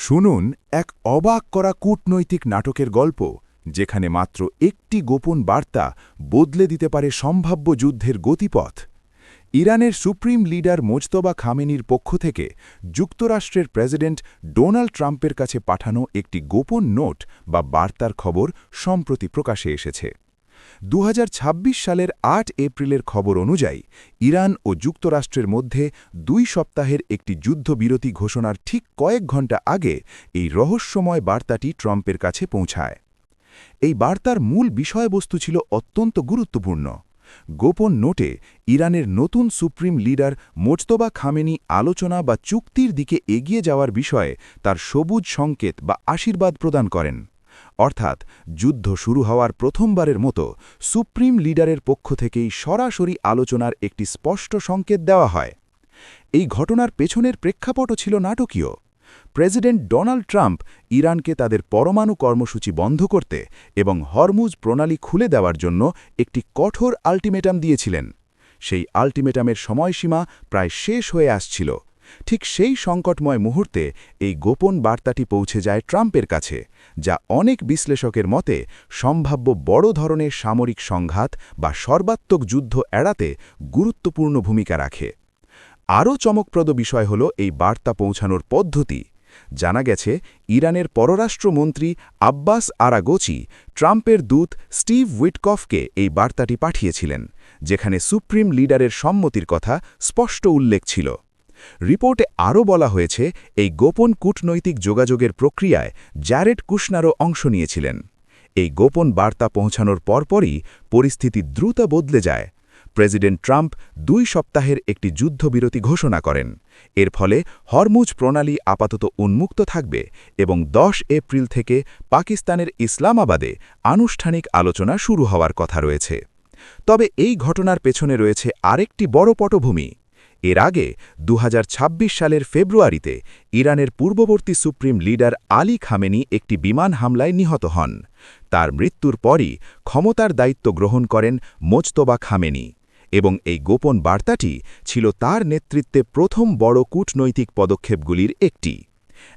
শুনুন এক অবাক করা কূটনৈতিক নাটকের গল্প, যেখানে মাত্র একটি গোপন বার্তা বদলে দিতে পারে সম্ভাব্য যুদ্ধের গতিপথ। ইরানের সুপ্রিম লিডার মোজতবা খামেনির পক্ষ থেকে যুক্তরাষ্ট্রের প্রেসিডেন্ট ডোনাল্ড ট্রাম্পের কাছে পাঠানো একটি গোপন নোট বা বার্তার খবর সম্প্রতি প্রকাশে এসেছে। ২০২৬ সালের ৮ এপ্রিলের খবর অনুযায়ী ইরান ও যুক্তরাষ্ট্রের মধ্যে ২ সপ্তাহের একটি যুদ্ধবিরতি ঘোষণার ঠিক কয়েক ঘণ্টা আগে এই রহস্যময় বার্তাটি ট্রাম্পের কাছে পৌঁছায়। এই বার্তার মূল বিষয়বস্তু ছিল অত্যন্ত গুরুত্বপূর্ণ। গোপন নোটে ইরানের নতুন সুপ্রিম লিডার মোজতবা খামেনি আলোচনা বা চুক্তির দিকে এগিয়ে যাওয়ার বিষয়ে তার সবুজ সংকেত বা আশীর্বাদ প্রদান করেন। অর্থাৎ যুদ্ধ শুরু হওয়ার প্রথমবারের মতো সুপ্রিম লিডারের পক্ষ থেকেই সরাসরি আলোচনার একটি স্পষ্ট সংকেত দেওয়া হয়। এই ঘটনার পেছনের প্রেক্ষাপটও ছিল নাটকীয়। প্রেসিডেন্ট ডোনাল্ড ট্রাম্প ইরানকে তাদের পরমাণু কর্মসূচি বন্ধ করতে এবং হরমুজ প্রণালী খুলে দেওয়ার জন্য একটি কঠোর আল্টিমেটাম দিয়েছিলেন। সেই আল্টিমেটামের সময়সীমা প্রায় শেষ হয়ে আসছিল। ঠিক সেই সংকটময় মুহূর্তে এই গোপন বার্তাটি পৌঁছে যায় ট্রাম্পের কাছে, যা অনেক বিশ্লেষকের মতে সম্ভাব্য বড় ধরনের সামরিক সংঘাত বা সর্বাত্মক যুদ্ধ এড়াতে গুরুত্বপূর্ণ ভূমিকা রাখে। আরও চমকপ্রদ বিষয় হল এই বার্তা পৌঁছানোর পদ্ধতি। জানা গেছে, ইরানের পররাষ্ট্রমন্ত্রী আব্বাস আরাগচি ট্রাম্পের দূত স্টিভ উইটকফকে এই বার্তাটি পাঠিয়েছিলেন, যেখানে সুপ্রিম লিডারের সম্মতির কথা স্পষ্ট উল্লেখ ছিল। রিপোর্টে আরও বলা হয়েছে, এই গোপন কূটনৈতিক যোগাযোগের প্রক্রিয়ায় জ্যারেড কুশনারও অংশ নিয়েছিলেন। এই গোপন বার্তা পৌঁছানোর পরপরই পরিস্থিতি দ্রুত বদলে যায়। প্রেসিডেন্ট ট্রাম্প ২ সপ্তাহের একটি যুদ্ধবিরতি ঘোষণা করেন। এর ফলে হরমুজ প্রণালী আপাতত উন্মুক্ত থাকবে এবং ১০ এপ্রিল থেকে পাকিস্তানের ইসলামাবাদে আনুষ্ঠানিক আলোচনা শুরু হওয়ার কথা রয়েছে। তবে এই ঘটনার পেছনে রয়েছে আরেকটি বড় পটভূমি। এর আগে ২০২৬ সালের ফেব্রুয়ারিতে ইরানের পূর্ববর্তী সুপ্রিম লিডার আলী খামেনি একটি বিমান হামলায় নিহত হন। তার মৃত্যুর পরই ক্ষমতার দায়িত্ব গ্রহণ করেন মোজতবা খামেনি, এবং এই গোপন বার্তাটি ছিল তার নেতৃত্বে প্রথম বড় কূটনৈতিক পদক্ষেপগুলির একটি।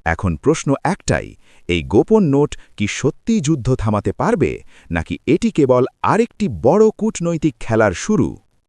এখন প্রশ্ন একটাই, এই গোপন নোট কি সত্যিই যুদ্ধ থামাতে পারবে, নাকি এটি কেবল আরেকটি বড় কূটনৈতিক খেলার শুরু?